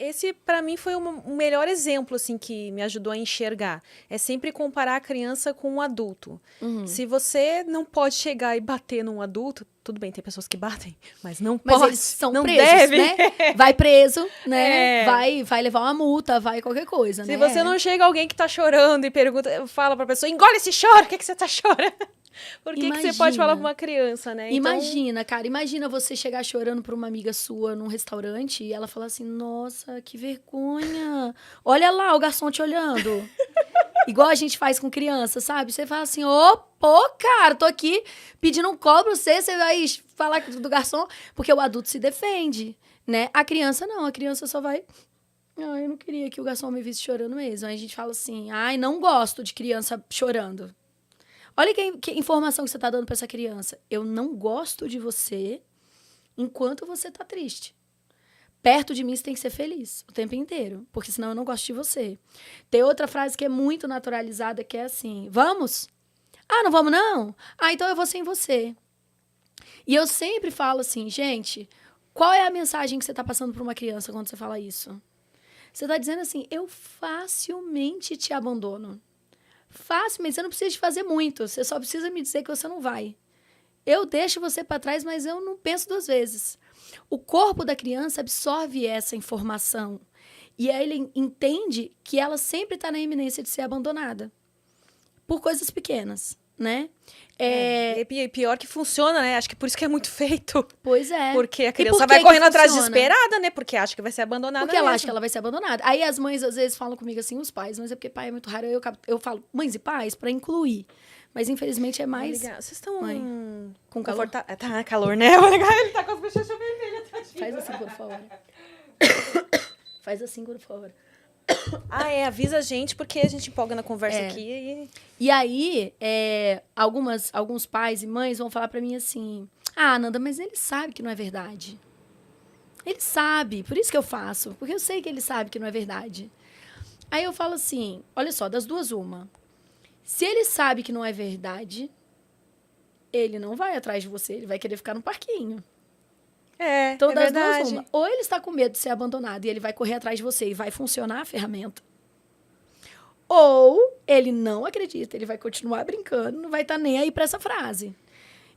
esse para mim foi o melhor exemplo assim que me ajudou a enxergar. É sempre comparar a criança com um adulto. Se você não pode chegar e bater num adulto, tudo bem, tem pessoas que batem, mas não Mas pode, eles são não presos, deve. né? Vai preso, né? É. Vai levar uma multa, vai qualquer coisa, Se né? você não chega alguém que tá chorando e pergunta, fala pra pessoa, engole esse choro, o que você tá chorando? Por que você pode falar pra uma criança, né? Imagina, cara, imagina você chegar chorando pra uma amiga sua num restaurante e ela falar assim, nossa, que vergonha. Olha lá o garçom te olhando. Igual a gente faz com criança, sabe? Você fala assim, ô, pô, cara, tô aqui pedindo um copo pra você vai falar do garçom, porque o adulto se defende, né? A criança não, a criança só vai... Ai, eu não queria que o garçom me visse chorando mesmo. Aí a gente fala assim, ai, não gosto de criança chorando. Olha que informação que você tá dando pra essa criança. Eu não gosto de você enquanto você tá triste. Perto de mim você tem que ser feliz o tempo inteiro, porque senão eu não gosto de você. Tem outra frase que é muito naturalizada, que é assim, vamos? Ah, não vamos não? Ah, então eu vou sem você. E eu sempre falo assim, gente, qual é a mensagem que você tá passando pra uma criança quando você fala isso? Você tá dizendo assim, eu facilmente te abandono. Facilmente, você não precisa de fazer muito, você só precisa me dizer que você não vai. Eu deixo você para trás, mas eu não penso duas vezes. O corpo da criança absorve essa informação e aí ele entende que ela sempre está na iminência de ser abandonada por coisas pequenas, né? Pior que funciona, né? Acho que por isso que é muito feito. Pois é. Porque a criança vai correndo atrás desesperada, né? Porque acha que vai ser abandonada Porque ela acha que ela vai ser abandonada. Aí as mães às vezes falam comigo assim, os pais, mas é porque pai é muito raro. Eu falo mães e pais para incluir. Mas infelizmente é mais... Vocês estão com calor? Tá calor, né? Ele tá com as bochechas vermelhas. Faz assim por fora. Faz assim por fora. Avisa a gente, porque a gente empolga na conversa aqui. E aí, alguns pais e mães vão falar pra mim assim, ah, Nanda, mas ele sabe que não é verdade. Ele sabe, por isso que eu faço, porque eu sei que ele sabe que não é verdade. Aí eu falo assim, olha só, das duas uma. Se ele sabe que não é verdade, ele não vai atrás de você, ele vai querer ficar no parquinho. Então, das duas uma. Ou ele está com medo de ser abandonado e ele vai correr atrás de você e vai funcionar a ferramenta. Ou ele não acredita, ele vai continuar brincando, não vai estar nem aí para essa frase.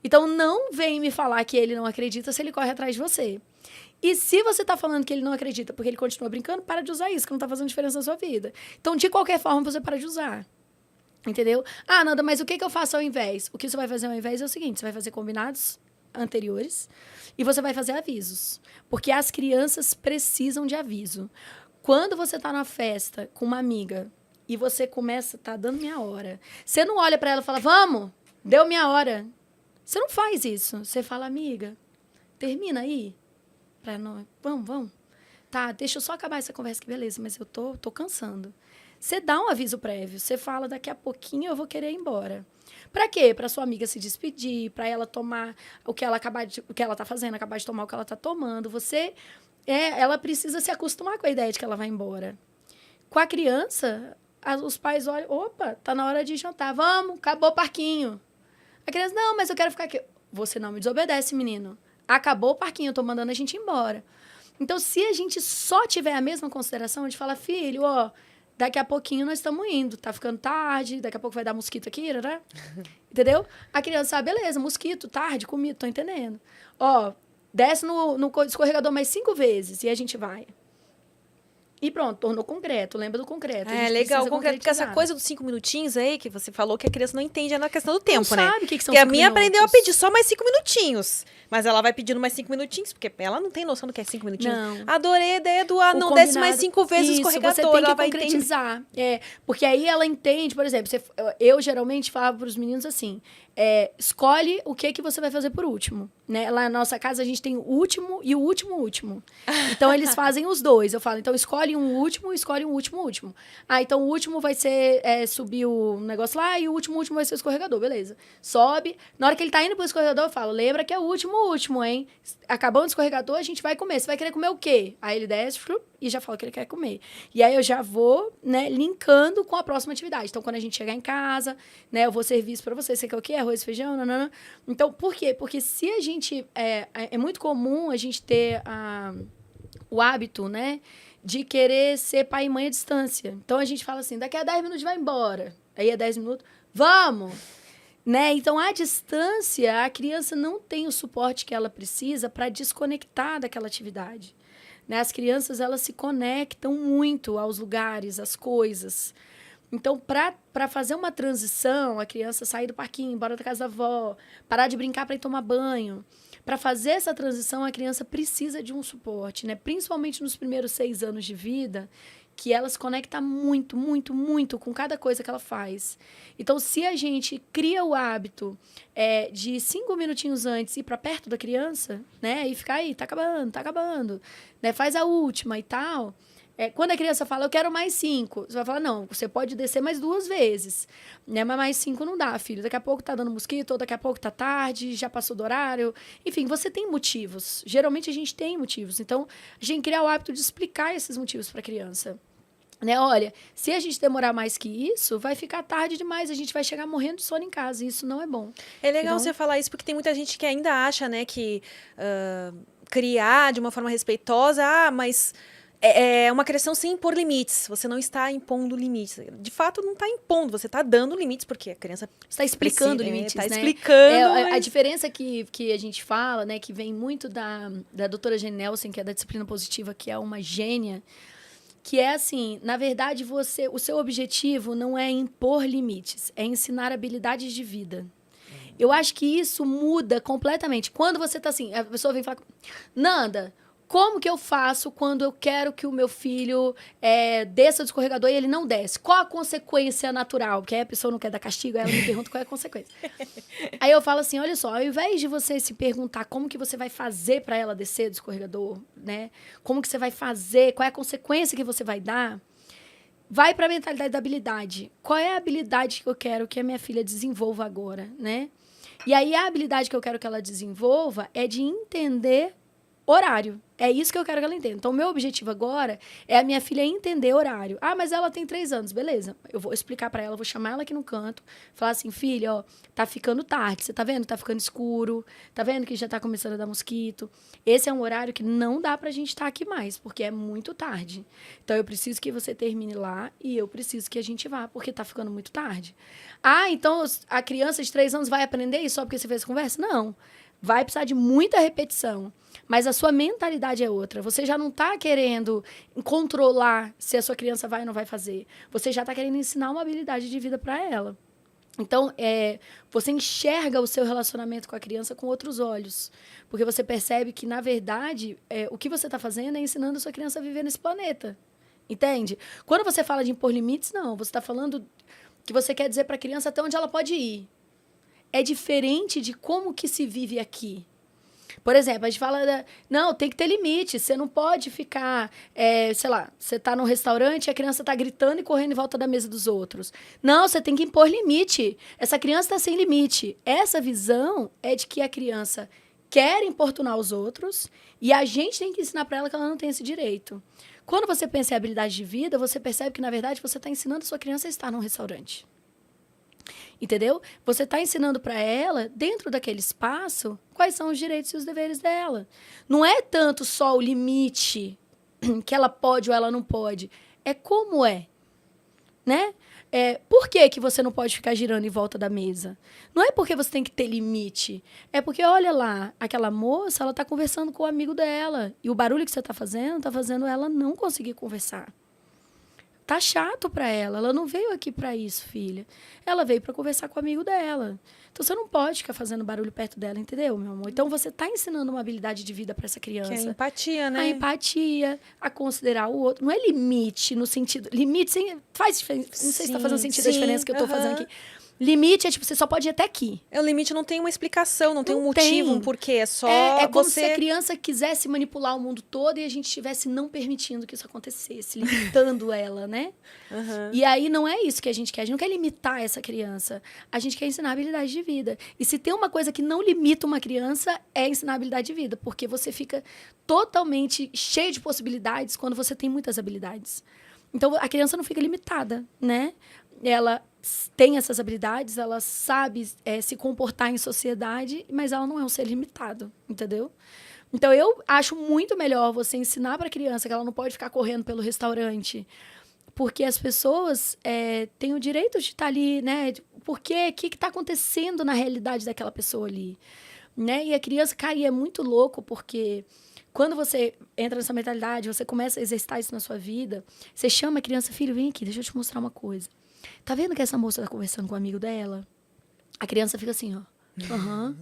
Então, não vem me falar que ele não acredita se ele corre atrás de você. E se você está falando que ele não acredita porque ele continua brincando, para de usar isso, que não está fazendo diferença na sua vida. Então, de qualquer forma, você para de usar. Entendeu? Ah, Nanda, mas o que eu faço ao invés? O que você vai fazer ao invés é o seguinte, você vai fazer combinados anteriores e você vai fazer avisos. Porque as crianças precisam de aviso. Quando você está na festa com uma amiga e você começa, tá dando minha hora, você não olha para ela e fala, vamos, deu minha hora. Você não faz isso. Você fala, amiga, termina aí. Pra nós. Vamos. Tá, deixa eu só acabar essa conversa que beleza, mas eu tô cansando. Você dá um aviso prévio, você fala, daqui a pouquinho eu vou querer ir embora. Pra quê? Pra sua amiga se despedir, pra ela tomar o que ela tá fazendo, acabar de tomar o que ela tá tomando. Ela precisa se acostumar com a ideia de que ela vai embora. Com a criança, os pais olham, opa, tá na hora de jantar, vamos, acabou o parquinho. A criança, não, mas eu quero ficar aqui. Você não me desobedece, menino. Acabou o parquinho, eu tô mandando a gente ir embora. Então, se a gente só tiver a mesma consideração, a gente fala, filho, daqui a pouquinho nós estamos indo, tá ficando tarde, daqui a pouco vai dar mosquito aqui, né? Entendeu? A criança, beleza, mosquito, tarde, comida, tô entendendo. Desce no escorregador mais 5 vezes e a gente vai. E pronto, tornou concreto, lembra do concreto. Legal, o concreto, porque essa coisa dos 5 minutinhos aí, que você falou que a criança não entende na questão do tempo, né? Não sabe o que são 5 minutos. Porque a minha aprendeu a pedir só mais 5 minutinhos. Mas ela vai pedindo mais 5 minutinhos, porque ela não tem noção do que é 5 minutinhos. Não. Adorei a ideia do não desce mais 5 vezes o escorregador. Você tem que concretizar. Porque aí ela entende, por exemplo, eu geralmente falo para os meninos assim, escolhe o que você vai fazer por último. Né? Lá na nossa casa a gente tem o último e o último. Então eles fazem os dois. Eu falo, então escolhe um último, escolhe um último. Então o último vai ser subir o negócio lá e o último vai ser o escorregador, beleza. Sobe. Na hora que ele tá indo pro escorregador, eu falo, lembra que é o último, hein? Acabando o escorregador, a gente vai comer. Você vai querer comer o quê? Aí ele desce e já fala que ele quer comer. E aí eu já vou, né, linkando com a próxima atividade. Então, quando a gente chegar em casa, né, eu vou servir isso pra você. Você quer o quê? Arroz, feijão, nanana. Então, por quê? Porque se a gente... É muito comum a gente ter o hábito, né, de querer ser pai e mãe à distância. Então, a gente fala assim, daqui a 10 minutos vai embora. Aí, 10 minutos, vamos! Né? Então, à distância, a criança não tem o suporte que ela precisa para desconectar daquela atividade. Né? As crianças, elas se conectam muito aos lugares, às coisas. Então, para fazer uma transição, a criança sair do parquinho, embora da casa da avó, parar de brincar para ir tomar banho. Para fazer essa transição, a criança precisa de um suporte, né? Principalmente nos primeiros 6 anos de vida, que ela se conecta muito, muito, muito com cada coisa que ela faz. Então, se a gente cria o hábito de 5 minutinhos antes ir para perto da criança, né? E ficar aí, tá acabando, né? Faz a última e tal. Quando a criança fala, eu quero mais 5, você vai falar, não, você pode descer mais 2 vezes, né? Mas mais 5 não dá, filho. Daqui a pouco tá dando mosquito, ou daqui a pouco tá tarde, já passou do horário. Enfim, você tem motivos. Geralmente a gente tem motivos. Então, a gente cria o hábito de explicar esses motivos para a criança. Né? Olha, se a gente demorar mais que isso, vai ficar tarde demais, a gente vai chegar morrendo de sono em casa, e isso não é bom. É legal você falar isso, porque tem muita gente que ainda acha, né, que criar de uma forma respeitosa, mas é uma criação sem impor limites, você não está impondo limites. De fato, não está impondo, você está dando limites, porque a criança está explicando limites, né? Está explicando. A diferença que a gente fala, né, que vem muito da doutora Jane Nelson, que é da disciplina positiva, que é uma gênia, que é assim, na verdade, o seu objetivo não é impor limites, é ensinar habilidades de vida. Eu acho que isso muda completamente. Quando você tá assim, a pessoa vem falar, Nanda, como que eu faço quando eu quero que o meu filho desça do escorregador e ele não desce? Qual a consequência natural? Porque aí a pessoa não quer dar castigo, aí ela me pergunta qual é a consequência. Aí eu falo assim, olha só, ao invés de você se perguntar como que você vai fazer para ela descer do escorregador, né? Como que você vai fazer, qual é a consequência que você vai dar, vai para a mentalidade da habilidade. Qual é a habilidade que eu quero que a minha filha desenvolva agora, né? E aí a habilidade que eu quero que ela desenvolva é de entender horário. É isso que eu quero que ela entenda. Então, o meu objetivo agora é a minha filha entender horário. Ah, mas ela tem 3 anos. Beleza. Eu vou explicar pra ela, vou chamar ela aqui no canto, falar assim, filha, ó, tá ficando tarde. Você tá vendo? Tá ficando escuro. Tá vendo que já tá começando a dar mosquito. Esse é um horário que não dá pra gente estar aqui mais, porque é muito tarde. Então, eu preciso que você termine lá e eu preciso que a gente vá, porque tá ficando muito tarde. Ah, então a criança de 3 anos vai aprender isso só porque você fez conversa? Não. Vai precisar de muita repetição. Mas a sua mentalidade é outra. Você já não está querendo controlar se a sua criança vai ou não vai fazer. Você já está querendo ensinar uma habilidade de vida para ela. Então, você enxerga o seu relacionamento com a criança com outros olhos. Porque você percebe que, na verdade, o que você está fazendo é ensinando a sua criança a viver nesse planeta. Entende? Quando você fala de impor limites, não. Você está falando que você quer dizer para a criança até onde ela pode ir. É diferente de como que se vive aqui. Por exemplo, a gente fala, não, tem que ter limite, você não pode ficar, sei lá, você está num restaurante e a criança está gritando e correndo em volta da mesa dos outros. Não, você tem que impor limite. Essa criança está sem limite. Essa visão é de que a criança quer importunar os outros e a gente tem que ensinar para ela que ela não tem esse direito. Quando você pensa em habilidade de vida, você percebe que, na verdade, você está ensinando a sua criança a estar num restaurante. Entendeu? Você está ensinando para ela, dentro daquele espaço, quais são os direitos e os deveres dela. Não é tanto só o limite que ela pode ou ela não pode. É como é. Né? Por que você não pode ficar girando em volta da mesa? Não é porque você tem que ter limite. É porque, olha lá, aquela moça, ela está conversando com o amigo dela. E o barulho que você está fazendo ela não conseguir conversar. Tá chato para ela. Ela não veio aqui para isso, filha. Ela veio para conversar com o amigo dela. Então, você não pode ficar fazendo barulho perto dela, entendeu, meu amor? Então, você tá ensinando uma habilidade de vida para essa criança. Que é a empatia, né? A empatia, a considerar o outro. Não é limite no sentido... Limite faz diferença. Não sei se tá fazendo sentido a diferença que eu tô fazendo aqui. Limite é tipo, você só pode ir até aqui. O limite não tem uma explicação, não tem um motivo, um porquê. É só como se a criança quisesse manipular o mundo todo e a gente estivesse não permitindo que isso acontecesse, limitando ela, né? E aí não é isso que a gente quer. A gente não quer limitar essa criança. A gente quer ensinar habilidade de vida. E se tem uma coisa que não limita uma criança, é ensinar habilidade de vida. Porque você fica totalmente cheio de possibilidades quando você tem muitas habilidades. Então, a criança não fica limitada, né? Ela tem essas habilidades, ela sabe se comportar em sociedade, mas ela não é um ser limitado, entendeu? Então, eu acho muito melhor você ensinar para a criança que ela não pode ficar correndo pelo restaurante, porque as pessoas têm o direito de estar ali, né? Porque o que está acontecendo na realidade daquela pessoa ali, né? E a criança, cara, e é muito louco, porque quando você entra nessa mentalidade, você começa a exercitar isso na sua vida, você chama a criança, filho, vem aqui, deixa eu te mostrar uma coisa. Tá vendo que essa moça tá conversando com o amigo dela? A criança fica assim, ó. Uhum.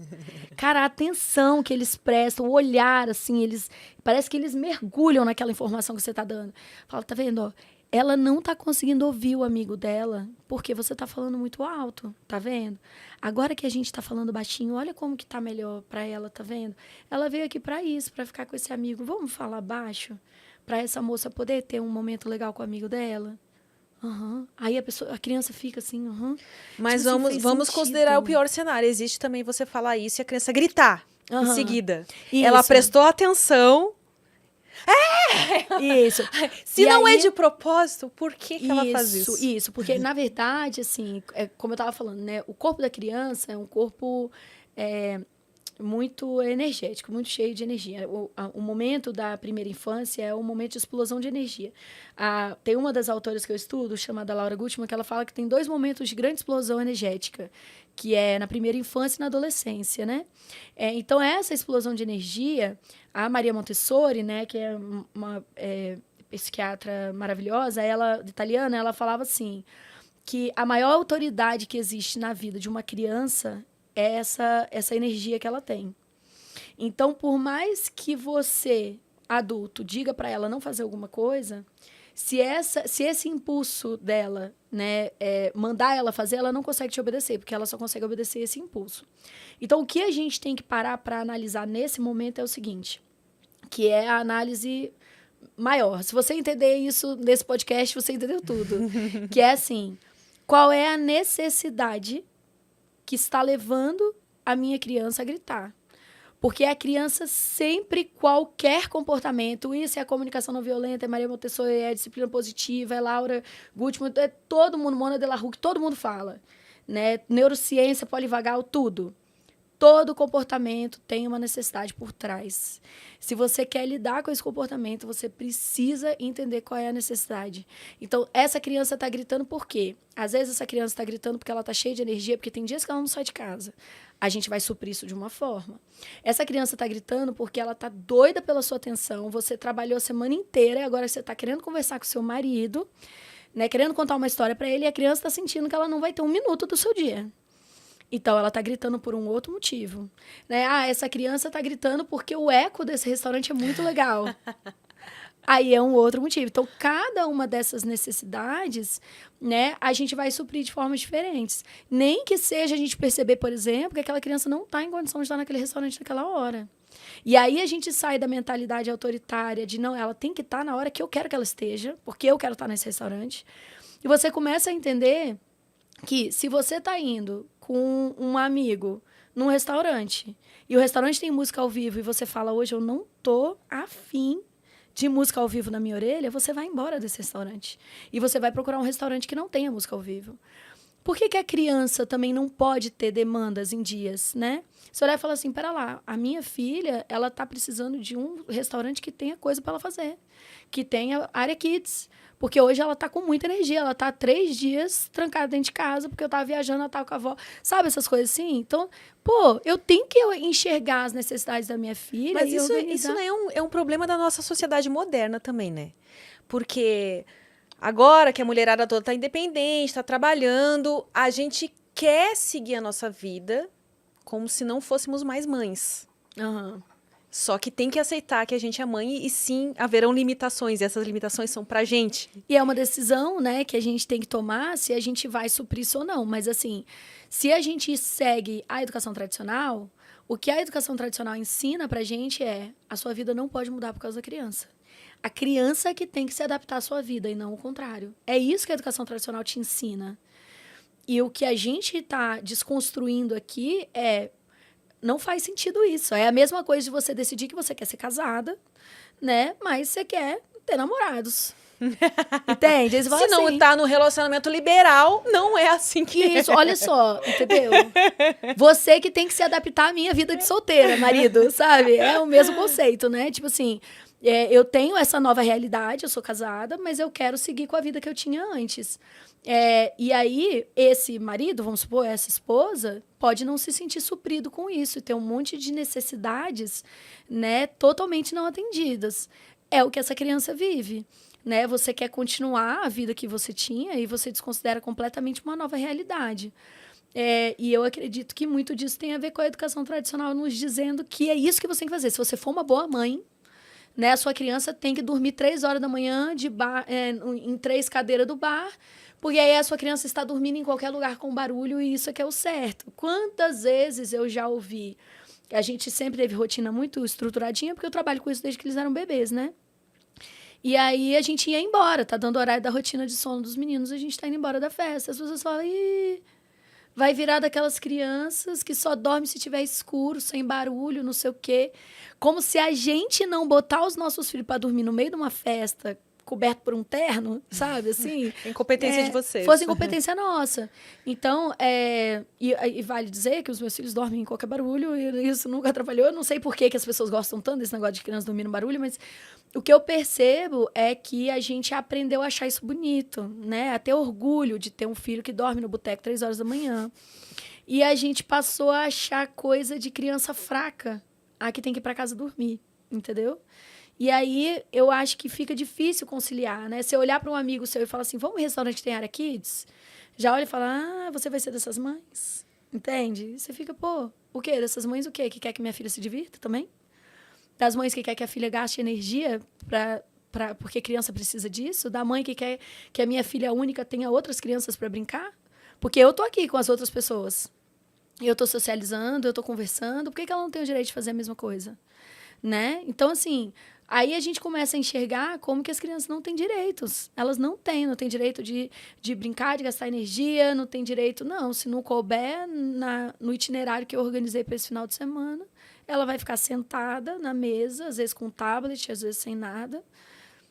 Cara, a atenção que eles prestam, o olhar, assim, parece que eles mergulham naquela informação que você tá dando. Fala, tá vendo, ó? Ela não tá conseguindo ouvir o amigo dela porque você tá falando muito alto, tá vendo? Agora que a gente tá falando baixinho, olha como que tá melhor pra ela, tá vendo? Ela veio aqui pra isso, pra ficar com esse amigo. Vamos falar baixo? Pra essa moça poder ter um momento legal com o amigo dela? Uhum. Aí a criança fica assim, Mas tipo assim, vamos considerar o pior cenário. Existe também você falar isso e a criança gritar em seguida. Isso. Ela prestou atenção. Isso. Se e não aí, é de propósito, por que ela faz isso? Isso, porque na verdade, assim, como eu estava falando, né? O corpo da criança é um corpo muito energético, muito cheio de energia. O momento da primeira infância é um momento de explosão de energia. Tem uma das autoras que eu estudo, chamada Laura Gutman, que ela fala que tem 2 momentos de grande explosão energética, que é na primeira infância e na adolescência, né? Então, essa explosão de energia, a Maria Montessori, né, que é uma psiquiatra maravilhosa, ela, italiana, ela falava assim, que a maior autoridade que existe na vida de uma criança é essa energia que ela tem. Então, por mais que você, adulto, diga para ela não fazer alguma coisa, se esse impulso dela, né, mandar ela fazer, ela não consegue te obedecer, porque ela só consegue obedecer esse impulso. Então, o que a gente tem que parar para analisar nesse momento é o seguinte, que é a análise maior. Se você entender isso nesse podcast, você entendeu tudo. Que é assim, qual é a necessidade que está levando a minha criança a gritar? Porque a criança sempre, qualquer comportamento, isso é a comunicação não violenta, é Maria Montessori, é a disciplina positiva, é Laura Gutman, é todo mundo, Mona Delahouque, todo mundo fala, né? Neurociência, polivagal, tudo. Todo comportamento tem uma necessidade por trás. Se você quer lidar com esse comportamento, você precisa entender qual é a necessidade. Então, essa criança está gritando por quê? Às vezes, essa criança está gritando porque ela está cheia de energia, porque tem dias que ela não sai de casa. A gente vai suprir isso de uma forma. Essa criança está gritando porque ela está doida pela sua atenção. Você trabalhou a semana inteira e agora você está querendo conversar com seu marido, né, querendo contar uma história para ele, e a criança está sentindo que ela não vai ter 1 minuto do seu dia. Então, ela está gritando por um outro motivo. Né? Essa criança está gritando porque o eco desse restaurante é muito legal. Aí é um outro motivo. Então, cada uma dessas necessidades, né, a gente vai suprir de formas diferentes. Nem que seja a gente perceber, por exemplo, que aquela criança não está em condição de estar naquele restaurante naquela hora. E aí a gente sai da mentalidade autoritária de, não, ela tem que estar na hora que eu quero que ela esteja, porque eu quero estar nesse restaurante. E você começa a entender que se você está indo com um amigo num restaurante e o restaurante tem música ao vivo e você fala, hoje eu não tô afim de música ao vivo na minha orelha, você vai embora desse restaurante. E você vai procurar um restaurante que não tenha música ao vivo. Por que a criança também não pode ter demandas em dias, né? Você olhar e fala assim, pera lá, a minha filha, ela tá precisando de um restaurante que tenha coisa para ela fazer, que tenha área kids, porque hoje ela tá com muita energia, ela tá 3 dias trancada dentro de casa, porque eu tava viajando, ela tava com a avó, sabe essas coisas assim? Então, eu tenho que enxergar as necessidades da minha filha. Mas isso é um problema da nossa sociedade moderna também, né? Porque agora que a mulherada toda tá independente, tá trabalhando, a gente quer seguir a nossa vida como se não fôssemos mais mães. Uhum. Só que tem que aceitar que a gente é mãe e sim, haverão limitações. E essas limitações são pra gente. E é uma decisão, né, que a gente tem que tomar se a gente vai suprir isso ou não. Mas, assim, se a gente segue a educação tradicional, o que a educação tradicional ensina pra gente é a sua vida não pode mudar por causa da criança. A criança é que tem que se adaptar à sua vida e não o contrário. É isso que a educação tradicional te ensina. E o que a gente está desconstruindo aqui não faz sentido isso. É a mesma coisa de você decidir que você quer ser casada, né? Mas você quer ter namorados. Entende? Eles falam Se não assim, tá no relacionamento liberal, não é assim que isso, olha só, entendeu? Você que tem que se adaptar à minha vida de solteira, marido, sabe? É o mesmo conceito, né? Tipo assim, eu tenho essa nova realidade, eu sou casada, mas eu quero seguir com a vida que eu tinha antes. E aí, esse marido, vamos supor, essa esposa, pode não se sentir suprido com isso, e ter um monte de necessidades, né, totalmente não atendidas. É o que essa criança vive. Né? Você quer continuar a vida que você tinha e você desconsidera completamente uma nova realidade. E eu acredito que muito disso tem a ver com a educação tradicional nos dizendo que é isso que você tem que fazer. Se você for uma boa mãe, né, a sua criança tem que dormir 3 horas da manhã em 3 cadeiras do bar, porque aí a sua criança está dormindo em qualquer lugar com barulho e isso é que é o certo. Quantas vezes eu já ouvi? A gente sempre teve rotina muito estruturadinha, porque eu trabalho com isso desde que eles eram bebês, né? E aí a gente ia embora, tá dando horário da rotina de sono dos meninos, a gente tá indo embora da festa. As pessoas falam, ih, vai virar daquelas crianças que só dorme se tiver escuro, sem barulho, não sei o quê. Como se a gente não botar os nossos filhos para dormir no meio de uma festa, coberto por um terno, sabe, assim? Incompetência de vocês. Fosse incompetência nossa. Então, e vale dizer que os meus filhos dormem em qualquer barulho, e isso nunca atrapalhou. Eu não sei por que as pessoas gostam tanto desse negócio de criança dormir no barulho, mas o que eu percebo é que a gente aprendeu a achar isso bonito, né? A ter orgulho de ter um filho que dorme no boteco 3 horas da manhã. E a gente passou a achar coisa de criança fraca, que tem que ir para casa dormir, entendeu? E aí, eu acho que fica difícil conciliar, né? Se eu olhar para um amigo seu e falar assim, vamos no restaurante que tem área kids? Já olha e fala, você vai ser dessas mães? Entende? Você fica, pô, o quê? Dessas mães o quê? Que quer que minha filha se divirta também? Das mães que quer que a filha gaste energia porque criança precisa disso? Da mãe que quer que a minha filha única tenha outras crianças para brincar? Porque eu tô aqui com as outras pessoas. Eu tô socializando, eu tô conversando. Por que ela não tem o direito de fazer a mesma coisa? Né? Então, assim, aí a gente começa a enxergar como que as crianças não têm direitos. Elas não têm direito de brincar, de gastar energia, não tem direito, não. Se não couber no itinerário que eu organizei para esse final de semana, ela vai ficar sentada na mesa, às vezes com tablet, às vezes sem nada,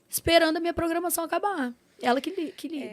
esperando a minha programação acabar. Ela que lide.